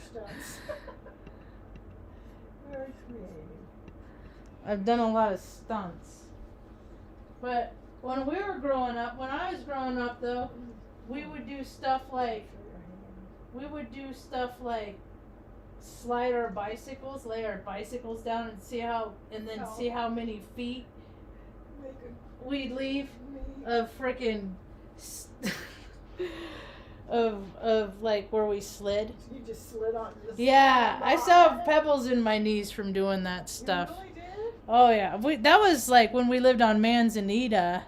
stunts. Very creative. I've done a lot of stunts. But when I was growing up though, we would do stuff like slide our bicycles, lay our bicycles down and see how many feet we'd leave of frickin' of like where we slid. You just slid on this. Yeah, I still have pebbles in my knees from doing that stuff. You really did? Oh yeah, that was like when we lived on Manzanita,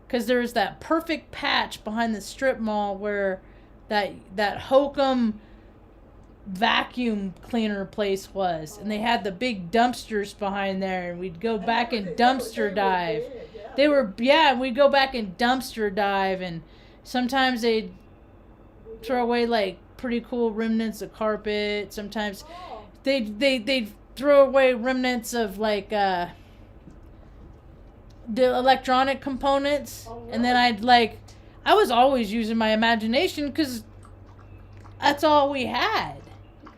because there was that perfect patch behind the strip mall where that Hokum vacuum cleaner place was, and they had the big dumpsters behind there, and we'd go back and dumpster dive. They were, yeah, we'd go back and dumpster dive, and sometimes they'd throw away like pretty cool remnants of carpet. Sometimes they'd throw away remnants of like the electronic components, and then I was always using my imagination because that's all we had.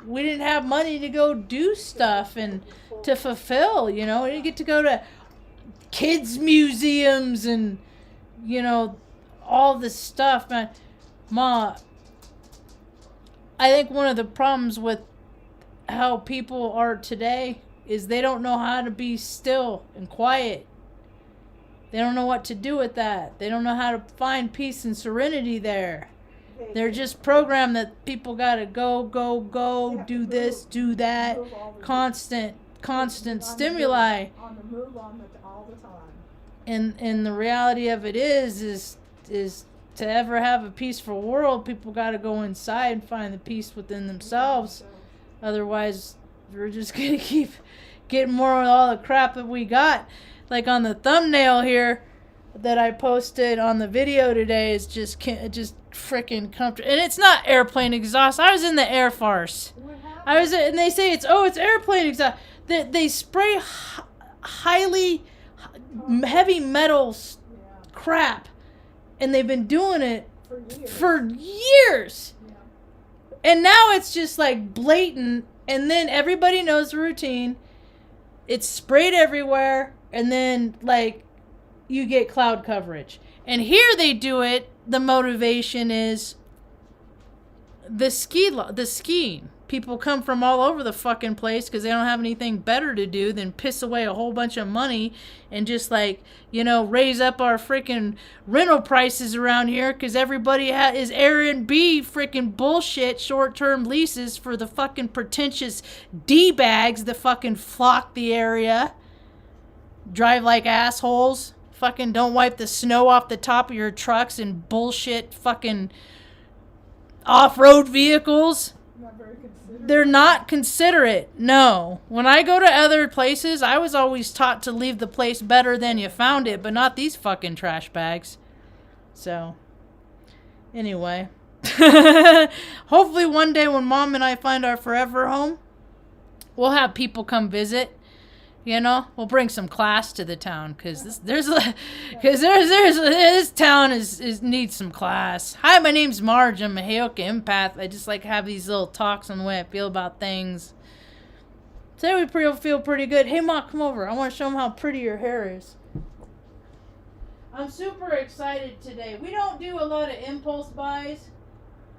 We didn't have money to go do stuff and to fulfill, you know. We didn't get to go to kids' museums and, you know, all this stuff. Man, Ma, I think one of the problems with how people are today is they don't know how to be still and quiet. They don't know what to do with that. They don't know how to find peace and serenity there. They're just programmed that people gotta go, do this, do that, constant stimuli. On the move all the time. And the reality of it is to ever have a peaceful world, people gotta go inside and find the peace within themselves. Otherwise, we're just gonna keep getting more of all the crap that we got. Like on the thumbnail here that I posted on the video today is just freaking comfortable, and it's not airplane exhaust. I was in the Air Force. And they say it's airplane exhaust. They spray highly heavy metal crap, and they've been doing it for years. Yeah. And now it's just like blatant, and then everybody knows the routine. It's sprayed everywhere, and then like you get cloud coverage. And here they do it. The motivation is the skiing. People come from all over the fucking place because they don't have anything better to do than piss away a whole bunch of money and just like, you know, raise up our freaking rental prices around here because everybody is Airbnb freaking bullshit short-term leases for the fucking pretentious D-bags that fucking flock the area, drive like assholes. Fucking don't wipe the snow off the top of your trucks and bullshit fucking off-road vehicles. Not very considerate. They're not considerate. No. When I go to other places, I was always taught to leave the place better than you found it, but not these fucking trash bags. So, anyway. Hopefully one day when Mom and I find our forever home, we'll have people come visit. You know, we'll bring some class to the town because this town needs some class. Hi, my name's Marge. I'm a Heyoka empath. I just like to have these little talks on the way I feel about things. Today we feel pretty good. Hey, Ma, come over. I want to show them how pretty your hair is. I'm super excited today. We don't do a lot of impulse buys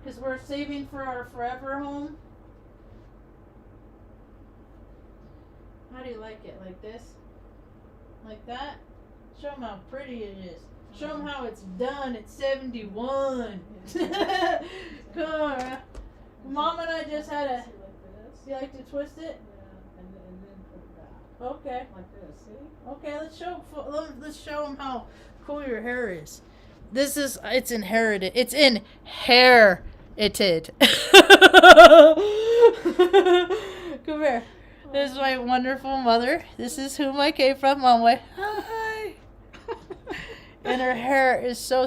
because we're saving for our forever home. How do you like it? Like this? Like that? Show them how pretty it is. Show them how it's done at 71. Come on. Mom and I just had a... You like to twist it? Yeah, and then put it back. Okay. Like this, see? Okay, let's show them how cool your hair is. It's inherited. It's inherited. Come here. This is my wonderful mother. This is whom I came from. Mom went, hi. And her hair is so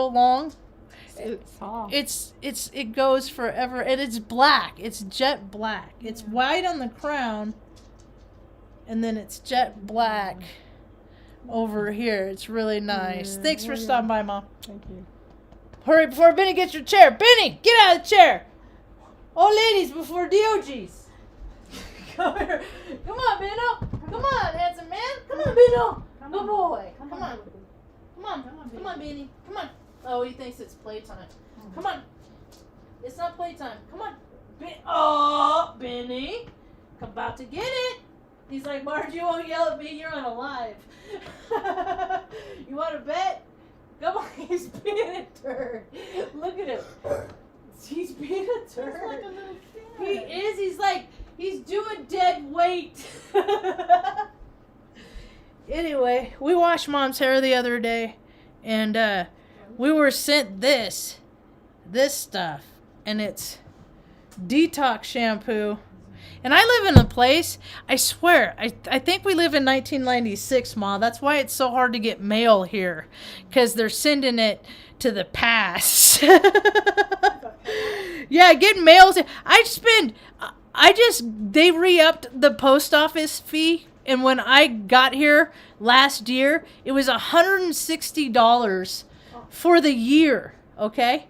long. It's soft. It goes forever, and it's black. It's jet black. It's white on the crown, and then it's jet black over here. It's really nice. Yeah, Thanks for stopping by, Mom. Thank you. Hurry before Benny gets your chair. Benny, get out of the chair. Oh, ladies before DOGs. Come here. Come on, Bino. Come on, handsome man. Come on, Bino. Good boy. Come on. Come on. Come on, Benny. Come on. Oh, he thinks it's playtime. Come on. It's not playtime. Come on. Oh, Benny. I'm about to get it. He's like, Marge, you won't yell at me. You're on a live. You want to bet? Come on. He's being a turd. Look at him. He's being a turd. He's like a little kid. He is. He's doing dead weight. Anyway, we washed Mom's hair the other day, and we were sent this stuff, and it's detox shampoo. And I live in a place, I swear, I think we live in 1996, Ma. That's why it's so hard to get mail here, because they're sending it to the past. Yeah, getting mails. They re-upped the post office fee. And when I got here last year, it was $160 for the year, okay?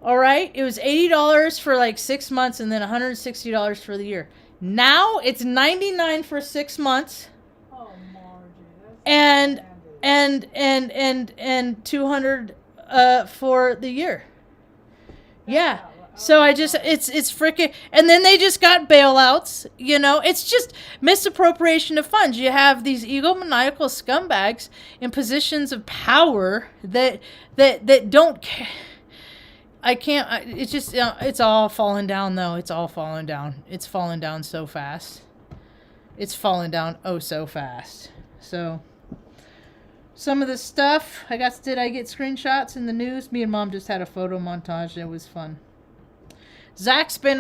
All right? It was $80 for like 6 months and then $160 for the year. Now it's $99 for 6 months. Oh, Margie, And $200 for the year. Yeah. So it's freaking, and then they just got bailouts, it's just misappropriation of funds. You have these egomaniacal scumbags in positions of power that don't care. It's just, it's all falling down though. It's all falling down. It's falling down so fast. It's falling down oh so fast. So some of the stuff did I get screenshots in the news? Me and Mom just had a photo montage and it was fun. Zach's been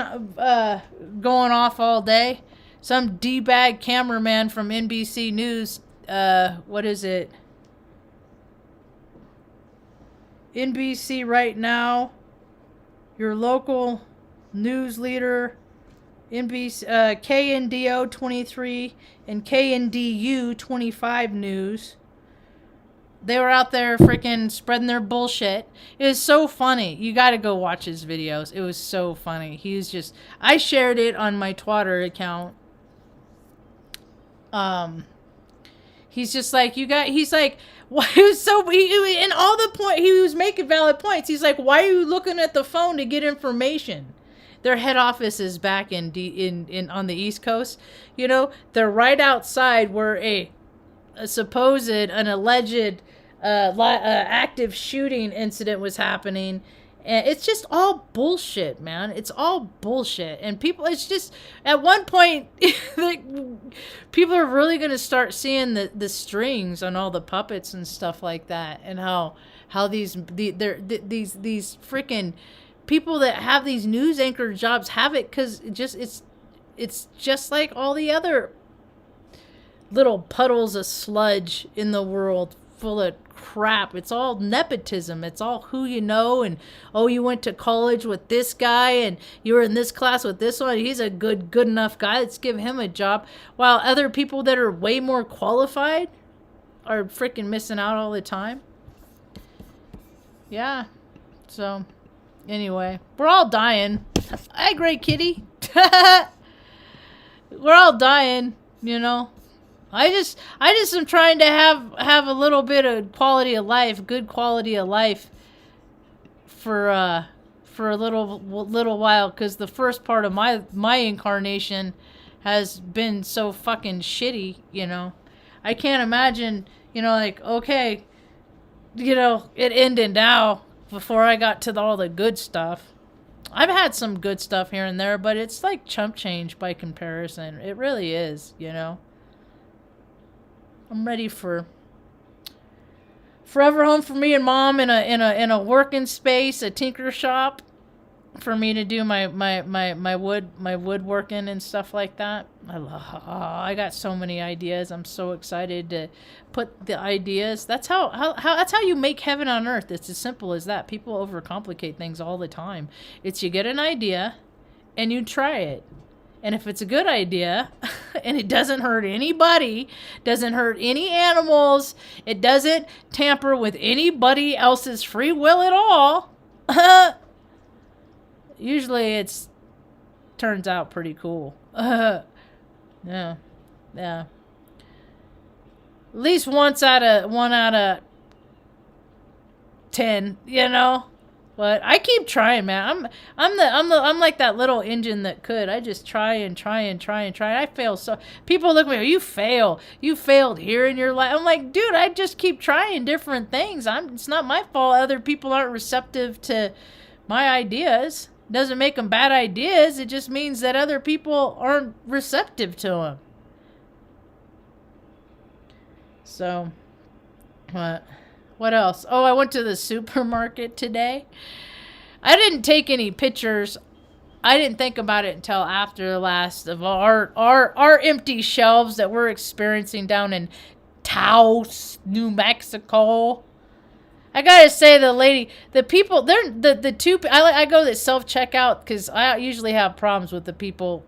going off all day. Some D-bag cameraman from NBC News, what is it? NBC Right Now, your local news leader, NBC, KNDO 23 and KNDU 25 News. They were out there freaking spreading their bullshit. It was so funny. You got to go watch his videos. It was so funny. I shared it on my Twitter account. He's just like, he's like, why he was making valid points. He's like, why are you looking at the phone to get information? Their head office is back on the East Coast. They're right outside where an alleged active shooting incident was happening, and it's just all bullshit, man. It's all bullshit, and it's just at one point people are really going to start seeing the strings on all the puppets and stuff like that, and how these freaking people that have these news anchor jobs have it, because it's just like all the other little puddles of sludge in the world full of crap. It's all nepotism. It's all who you know, and you went to college with this guy and you were in this class with this one. He's a good enough guy. Let's give him a job. While other people that are way more qualified are freaking missing out all the time. Yeah. So anyway, we're all dying. Hi, Great Kitty. We're all dying, I just am trying to have a little bit of quality of life, good quality of life for a little while, because the first part of my incarnation has been so fucking shitty, I can't imagine, okay, it ended now before I got to all the good stuff. I've had some good stuff here and there, but it's like chump change by comparison. It really is, I'm ready for forever home for me and Mom in a working space, a tinker shop, for me to do my woodworking and stuff like that. I got so many ideas. I'm so excited to put the ideas. That's how you make heaven on earth. It's as simple as that. People overcomplicate things all the time. It's you get an idea and you try it. And if it's a good idea and it doesn't hurt anybody, doesn't hurt any animals, it doesn't tamper with anybody else's free will at all, usually it's turns out pretty cool. Yeah. Yeah. At least one out of 10, you know. But I keep trying, man. I'm like that little engine that could. I just try and try and try and try. I fail. So people look at me, you fail. You failed here in your life. I'm like, dude, I just keep trying different things. It's not my fault other people aren't receptive to my ideas. Doesn't make them bad ideas. It just means that other people aren't receptive to them. So, what else? Oh, I went to the supermarket today. I didn't take any pictures. I didn't think about it until after the last of our empty shelves that we're experiencing down in Taos, New Mexico. I gotta say, the people, they're the two. I go to self-checkout because I usually have problems with the people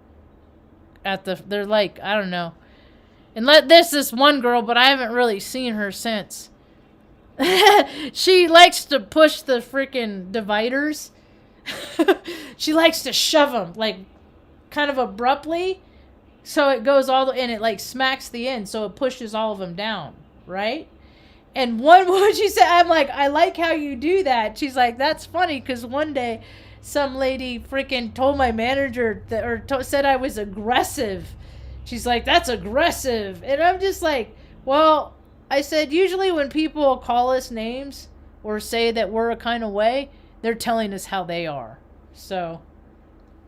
they're like, I don't know. And this one girl, but I haven't really seen her since. She likes to push the freaking dividers. She likes to shove them, like, kind of abruptly. So it goes and it, like, smacks the end, so it pushes all of them down, right? And one woman, she said, I'm like, I like how you do that. She's like, that's funny, because one day some lady freaking told my manager said I was aggressive. She's like, that's aggressive. And I'm just like, well, I said, usually when people call us names or say that we're a kind of way, they're telling us how they are. So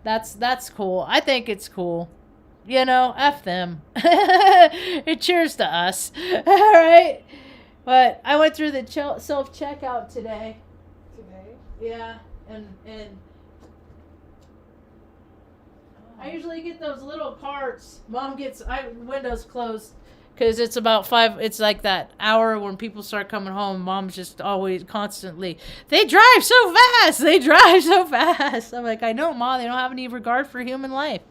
that's cool. I think it's cool. You know, F them. Cheers to us. All right. But I went through the self-checkout today. Today? Yeah. And I usually get those little carts. Mom gets windows closed because it's about 5. It's like that hour when people start coming home. Mom's just always constantly, they drive so fast. They drive so fast. I'm like, I know, Mom. They don't have any regard for human life.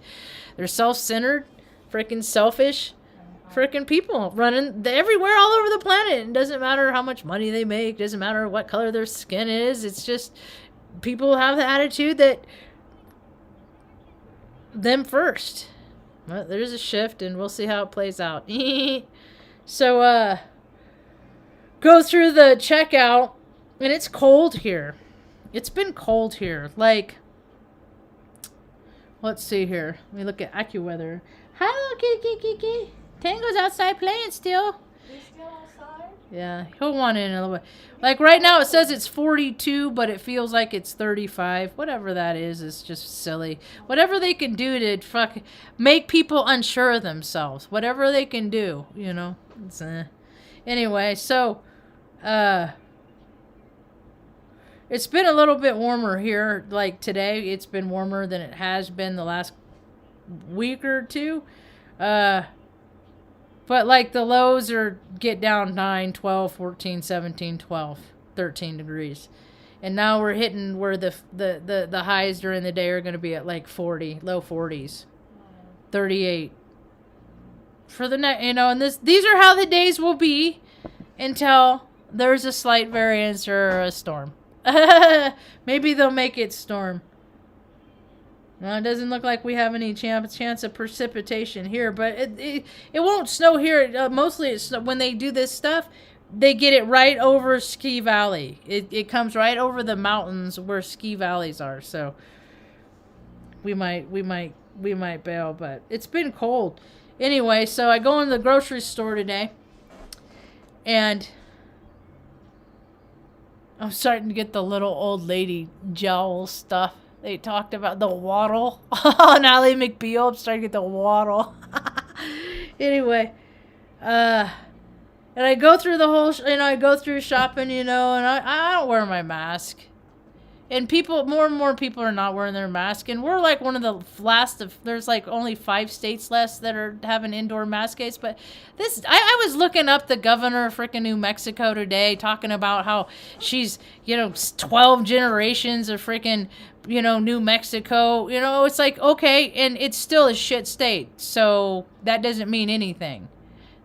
They're self-centered, freaking selfish, freaking people running everywhere all over the planet. It doesn't matter how much money they make. Doesn't matter what color their skin is. It's just people have the attitude that them first. Well, there's a shift, and we'll see how it plays out. So, go through the checkout, and it's cold here. It's been cold here. Like, let's see here. Let me look at AccuWeather. Hello, Kiki. Tango's outside playing still. He's still outside? Yeah, he'll want in a little bit. Like right now it says it's 42, but it feels like it's 35. Whatever that is just silly. Whatever they can do to make people unsure of themselves. Whatever they can do, you know. It's, Anyway, so it's been a little bit warmer here. Like today, it's been warmer than it has been the last week or two. But like the lows get down 9, 12, 14, 17, 12, 13 degrees. And now we're hitting where the highs during the day are going to be at like 40, low 40s, 38. For the next, you know, and these are how the days will be until there's a slight variance or a storm. Maybe they'll make it storm. Well, it doesn't look like we have any chance of precipitation here, but it won't snow here. Mostly it's when they do this stuff, they get it right over Ski Valley. It comes right over the mountains where ski valleys are. So we might bail, but it's been cold. Anyway, so I go into the grocery store today, and I'm starting to get the little old lady jowl stuff. They talked about the waddle on Ally McBeal. I'm starting to get the waddle. Anyway, and I go through the whole, I go through shopping, and I don't wear my mask. And more and more people are not wearing their mask. And we're like one of the last there's like only 5 states left that are having indoor mask gates. But I was looking up the governor of freaking New Mexico today, talking about how she's, 12 generations of freaking, New Mexico. It's like, okay, and it's still a shit state. So that doesn't mean anything.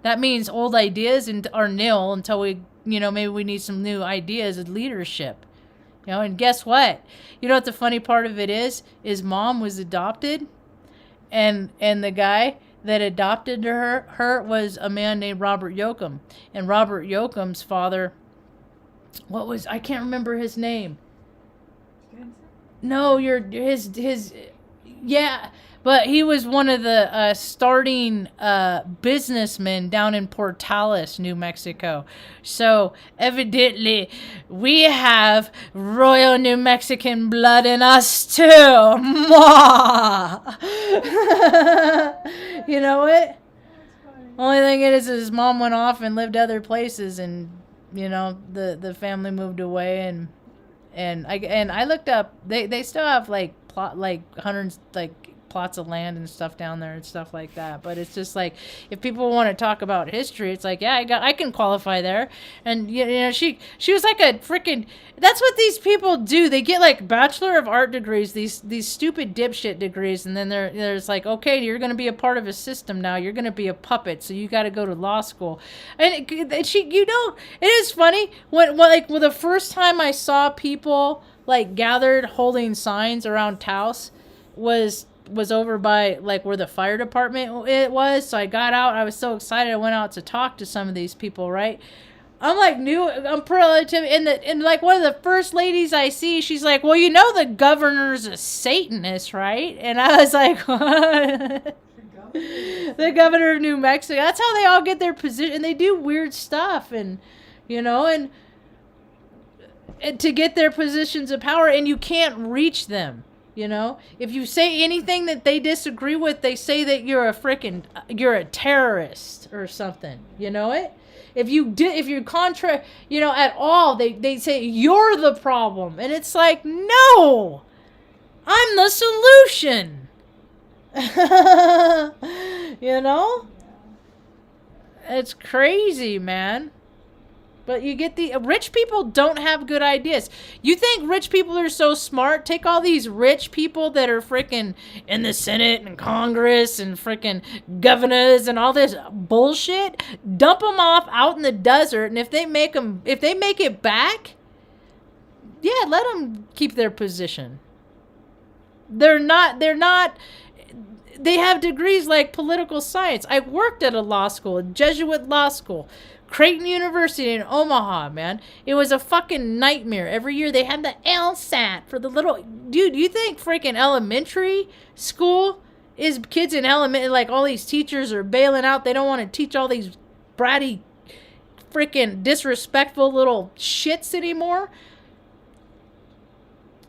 That means old ideas are nil until we, maybe we need some new ideas of leadership. You know, and guess what? You know what the funny part of it is? His mom was adopted, and the guy that adopted her was a man named Robert Yoakum. And Robert Yoakum's father, I can't remember his name. No, yeah, but he was one of the starting businessmen down in Portales, New Mexico. So evidently, we have royal New Mexican blood in us too. Mwah! You know what? Only thing is his mom went off and lived other places, and you know the family moved away, and I looked up. They still have hundreds plots of land and stuff down there and stuff like that. But it's just like, if people want to talk about history, it's like, yeah, I can qualify there. And you know, she was like a freaking. That's what these people do. They get like Bachelor of Art degrees, these stupid dipshit degrees, and then there's like, okay, you're going to be a part of a system now. You're going to be a puppet, so you got to go to law school. And it is funny when the first time I saw people like gathered holding signs around Taos was over by like where the fire department it was. So I got out. I was so excited. I went out to talk to some of these people, right? I'm like I'm relative, and like one of the first ladies I see, she's like, well, you know, the governor's a Satanist, right? And I was like, what? The governor of New Mexico. That's how they all get their position. And they do weird stuff, and you know, and to get their positions of power, and you can't reach them. You know, if you say anything that they disagree with, they say that you're a terrorist or something. You know it? If you're contra, you know, at all, they say you're the problem. And it's like, no, I'm the solution. You know? It's crazy, man. But you get rich people don't have good ideas. You think rich people are so smart? Take all these rich people that are freaking in the Senate and Congress and freaking governors and all this bullshit, dump them off out in the desert, and if they make it back, yeah, let them keep their position. They have degrees like political science. I worked at a law school, a Jesuit law school. Creighton University in Omaha, man. It was a fucking nightmare. Every year they had the LSAT for the little... Dude, you think freaking elementary school is kids in elementary... Like, all these teachers are bailing out. They don't want to teach all these bratty, freaking disrespectful little shits anymore.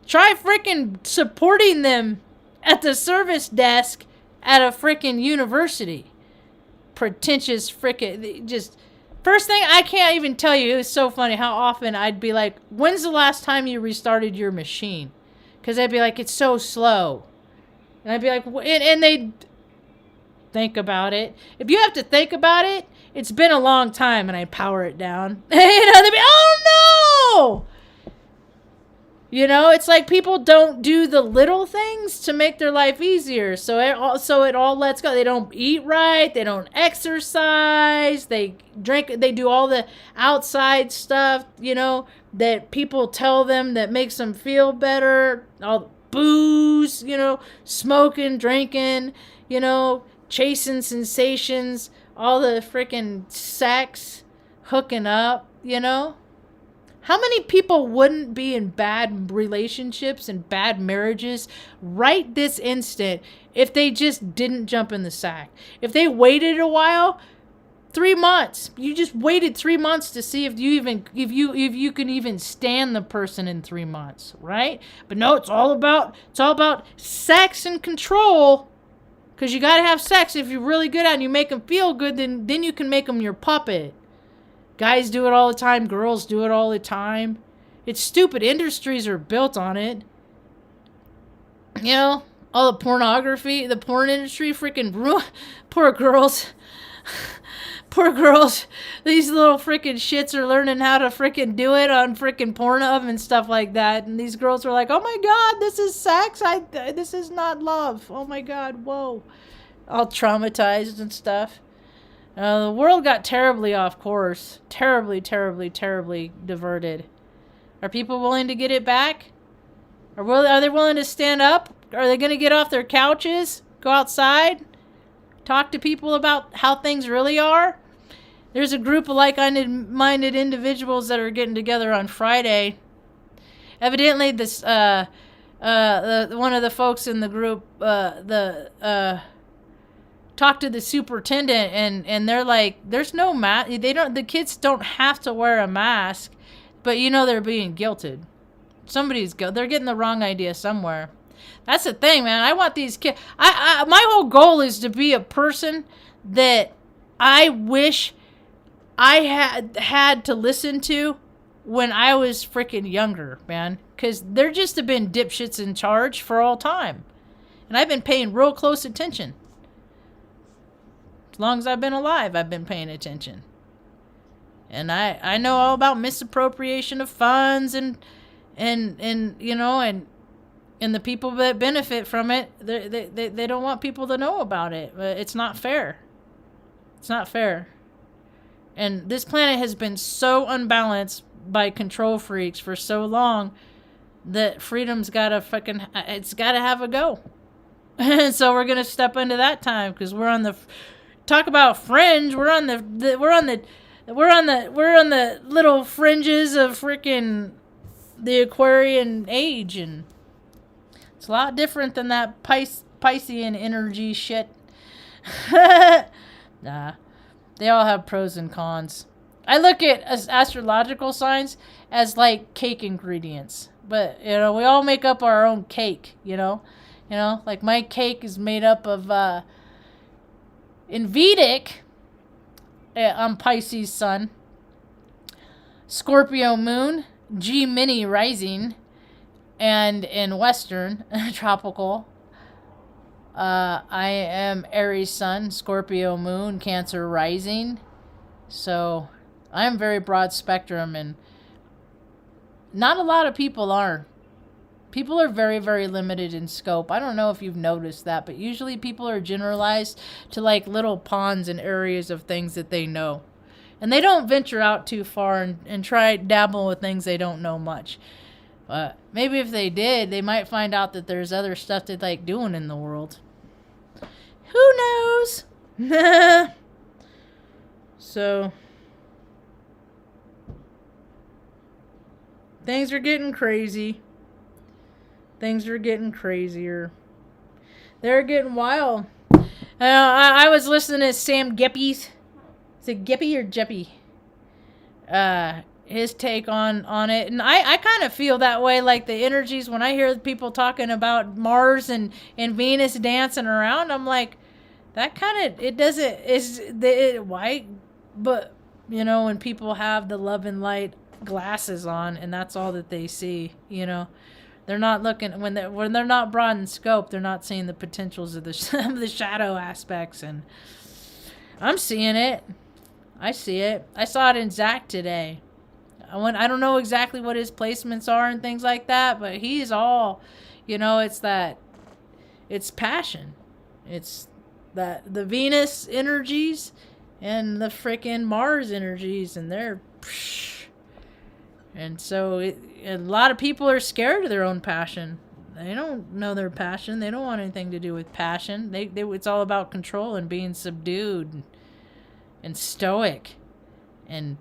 Try freaking supporting them at the service desk at a freaking university. Pretentious freaking... Just... First thing, I can't even tell you, it was so funny how often I'd be like, when's the last time you restarted your machine? Because they'd be like, it's so slow. And I'd be like, and they'd think about it. If you have to think about it, it's been a long time, and I'd power it down. You know, they'd be, oh no! You know, it's like people don't do the little things to make their life easier. So it all lets go. They don't eat right. They don't exercise. They drink. They do all the outside stuff, you know, that people tell them that makes them feel better. All the booze, you know, smoking, drinking, you know, chasing sensations, all the freaking sex, hooking up, you know. How many people wouldn't be in bad relationships and bad marriages right this instant if they just didn't jump in the sack? If they waited a while, 3 months. You just waited 3 months to see if you can even stand the person in 3 months, right? But no, it's all about sex and control. Because you got to have sex. If you're really good at it and you make them feel good, then you can make them your puppet. Guys do it all the time. Girls do it all the time. It's stupid. Industries are built on it. You know, all the pornography, the porn industry freaking poor girls. Poor girls. These little freaking shits are learning how to freaking do it on freaking Pornhub and stuff like that. And these girls are like, oh my God, this is sex. This is not love. Oh my God, whoa. All traumatized and stuff. The world got terribly off course. Terribly, terribly, terribly diverted. Are people willing to get it back? Are they willing to stand up? Are they going to get off their couches, go outside, talk to people about how things really are? There's a group of like-minded individuals that are getting together on Friday. Evidently, this one of the folks in the group talked to the superintendent, and they're like, "There's no mask. The kids don't have to wear a mask, but they're being guilted. They're getting the wrong idea somewhere." That's the thing, man. I want these kids. My whole goal is to be a person that I wish I had to listen to when I was freaking younger, man. Because there just have been dipshits in charge for all time. And I've been paying real close attention. As long as I've been alive, I've been paying attention. And I know all about misappropriation of funds and the people that benefit from it. They don't want people to know about it. It's not fair. It's not fair. And this planet has been so unbalanced by control freaks for so long that freedom's gotta have a go. And so we're gonna step into that time, because we're on the talk about fringe. We're on the little fringes of freaking the Aquarian age, and it's a lot different than that Pisces and Energy shit. Nah, they all have pros and cons. I look at astrological signs as like cake ingredients, but we all make up our own cake. Like my cake is made up of in Vedic, I'm Pisces sun, Scorpio moon, Gemini rising, and in Western tropical, I am Aries sun, Scorpio moon, Cancer rising. So I'm very broad spectrum, and not a lot of people are. People are very, very limited in scope. I don't know if you've noticed that, but usually people are generalized to like little ponds and areas of things that they know. And they don't venture out too far and try dabble with things they don't know much. But maybe if they did, they might find out that there's other stuff they like doing in the world. Who knows? So things are getting crazy. Things are getting crazier. They're getting wild. I was listening to Sam Geppy's. Is it Geppy or Jeppy? His take on it. And I kind of feel that way, like the energies, when I hear people talking about Mars and Venus dancing around, I'm like, that kind of, it doesn't, why? But, when people have the love and light glasses on and that's all that they see, they're not looking, when they're not broad in scope, they're not seeing the potentials of the shadow aspects. And I'm seeing it. I see it. I saw it in Zach today. I don't know exactly what his placements are and things like that, but he's all, it's passion. It's that the Venus energies and the frickin' Mars energies, and they're, and so a lot of people are scared of their own passion. They don't know their passion. They don't want anything to do with passion. It's all about control and being subdued and stoic and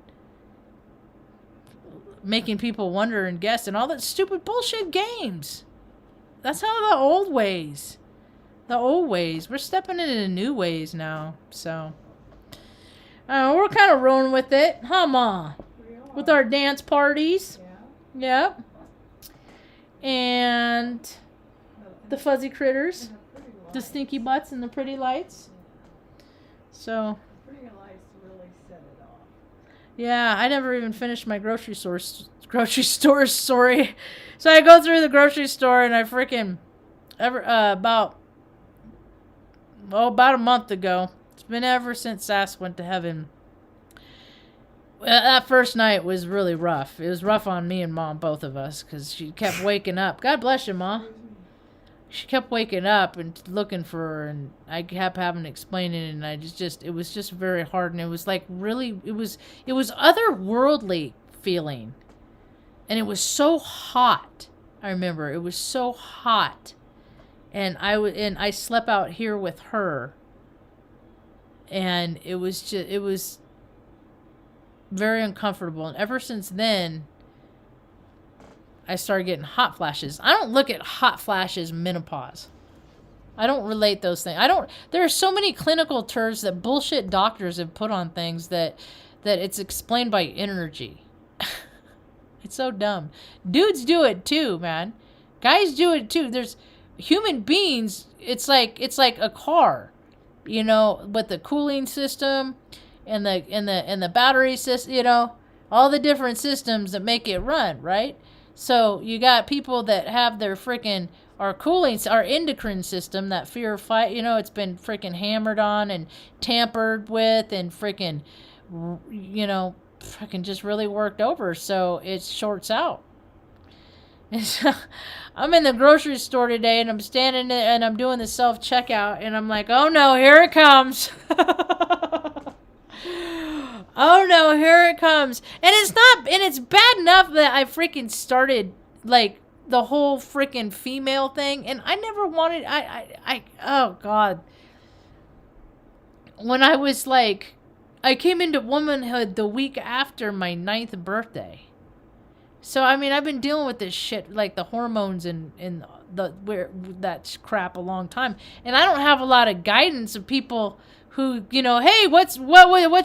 making people wonder and guess and all that stupid bullshit games. That's how the old ways. We're stepping into new ways now. So we're kind of rolling with it, huh, Ma? With our dance parties. Yeah. Yep. And the fuzzy critters, the stinky butts, and the pretty lights. So. Pretty lights really set it off. Yeah, I never even finished my grocery store story. So I go through the grocery store, and I freaking about a month ago. It's been ever since Sass went to heaven. That first night was really rough. It was rough on me and Mom, both of us, because she kept waking up. God bless you, Ma. She kept waking up and looking for her, and I kept having to explain it, and it was just very hard, and it was like really, it was otherworldly feeling. And it was so hot. I remember it was so hot. And I slept out here with her. And it was very uncomfortable. And ever since then, I started getting hot flashes. I don't look at hot flashes menopause. I don't relate those things. There are so many clinical terms that bullshit doctors have put on things that it's explained by energy. It's so dumb. Dudes do it too, man. Guys do it too. There's human beings. It's like a car, you know, with the cooling system and the battery system, you know, all the different systems that make it run, right? So you got people that have their freaking our endocrine system, that fear fight, you know, it's been freaking hammered on and tampered with and freaking, you know, freaking just really worked over, so it shorts out. And so I'm in the grocery store today, and I'm standing there, and I'm doing the self-checkout, and I'm like, oh no, here it comes. Oh no, here it comes. And it's bad enough that I freaking started, like, the whole freaking female thing, and I never wanted, oh God. When I was like, I came into womanhood the week after my 9th birthday. So, I mean, I've been dealing with this shit, like the hormones and that crap a long time. And I don't have a lot of guidance of people who, you know, hey, what's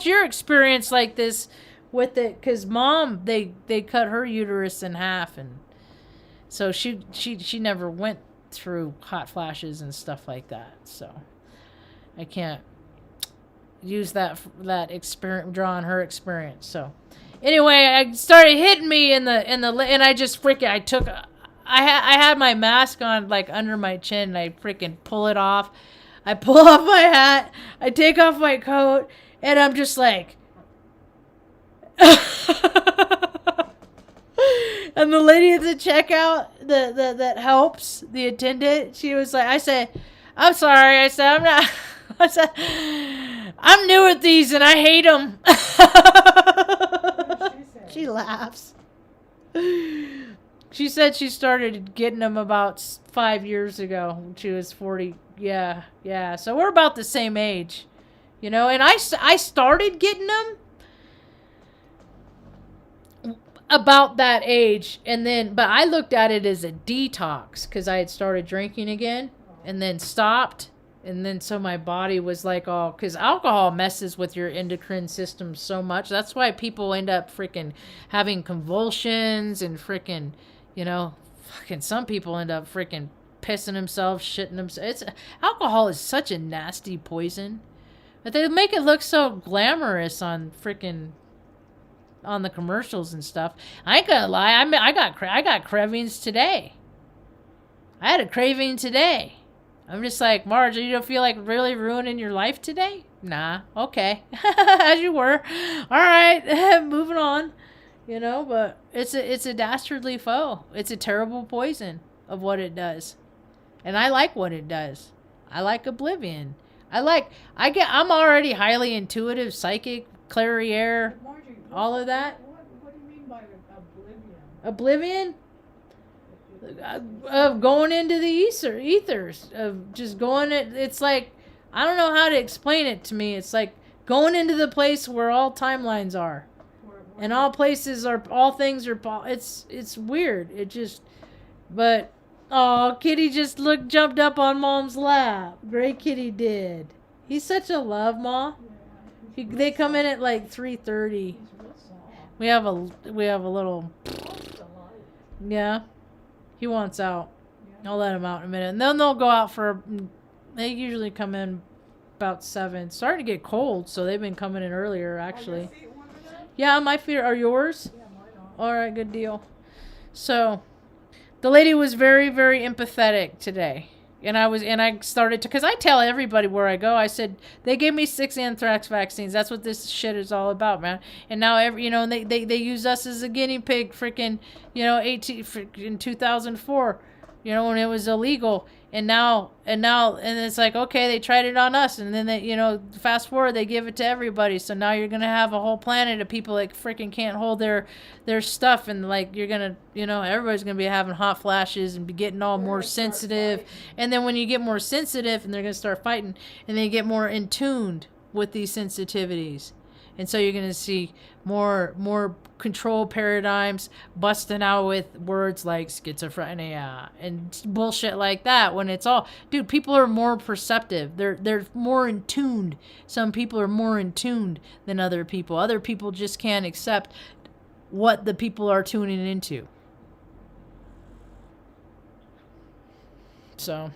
your experience like this with it? Because Mom, they cut her uterus in half, and so she never went through hot flashes and stuff like that. So I can't use that experience, draw on her experience. So anyway, I started hitting me and I just freaking, I had my mask on, like, under my chin, and I freaking pull it off. I pull off my hat, I take off my coat, and I'm just like, and the lady at the checkout that helps, the attendant, she was like, I said, I'm sorry. I said, I'm not. I said, I'm new at these and I hate them. She laughs. She said she started getting them about 5 years ago when she was 40. Yeah. So we're about the same age, you know. And I started getting them about that age, and then, but I looked at it as a detox because I had started drinking again and then stopped. And then so my body was like all, because alcohol messes with your endocrine system so much. That's why people end up freaking having convulsions and freaking, you know, fucking some people end up freaking pissing themselves, shitting themselves. Alcohol is such a nasty poison. But they make it look so glamorous on freaking, on the commercials and stuff. I ain't gonna lie, I got cravings today. I had a craving today. I'm just like, Marge, you don't feel like really ruining your life today? Nah, okay. As you were. All right, moving on. You know, but it's a dastardly foe. It's a terrible poison of what it does. And I like what it does. I like oblivion. I'm already highly intuitive, psychic, clairier, Margie, all of that. What do you mean by oblivion? Oblivion? Of going into the ethers, of just going, it's like, I don't know how to explain it to me. It's like going into the place where all timelines are, and all places are, all things are, it's weird. It just, but, oh, Kitty just jumped up on Mom's lap. Great Kitty did. He's such a love, Ma. Yeah, They come in at like 3:30. he's real soft. We have a little, yeah. He wants out. Yeah. I'll let him out in a minute. And then they'll go out they usually come in about 7. It's starting to get cold, so they've been coming in earlier, actually. Are your feet warm enough? Yeah, my feet are yours? Yeah, mine are. All right, good deal. So, the lady was very, very empathetic today. And I started to, because I tell everybody where I go, I said, they gave me 6 anthrax vaccines. That's what this shit is all about, man. And now, they use us as a guinea pig freaking, in 2004, when it was illegal. And it's like, okay, they tried it on us, and then they, fast forward, they give it to everybody. So now you're gonna have a whole planet of people that freaking can't hold their stuff, and like you're gonna, everybody's gonna be having hot flashes and be getting all more sensitive. And then when you get more sensitive, and they're gonna start fighting, and they get more in tuned with these sensitivities. And so you're going to see more control paradigms busting out with words like schizophrenia and bullshit like that, when it's all, dude, people are more perceptive. They're more in tuned. Some people are more in tuned than other people. Other people just can't accept what the people are tuning into. So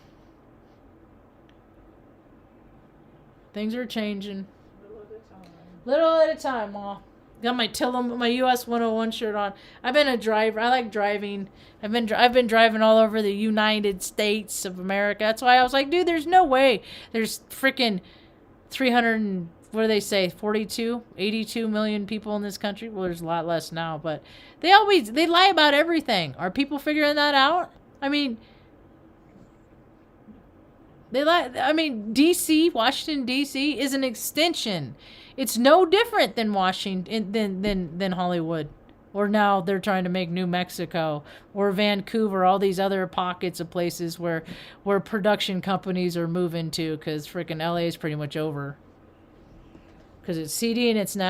things are changing. Little at a time, Ma. Got my US 101 shirt on. I've been a driver. I like driving. I've been driving all over the United States of America. That's why I was like, dude, there's no way. There's freaking 300 and, what do they say, 82 million people in this country. Well, there's a lot less now, but they lie about everything. Are people figuring that out? I mean, Washington D.C. is an extension. It's no different than Washington than Hollywood. Or now they're trying to make New Mexico or Vancouver, all these other pockets of places where production companies are moving to, because freaking LA is pretty much over. Because it's seedy and it's not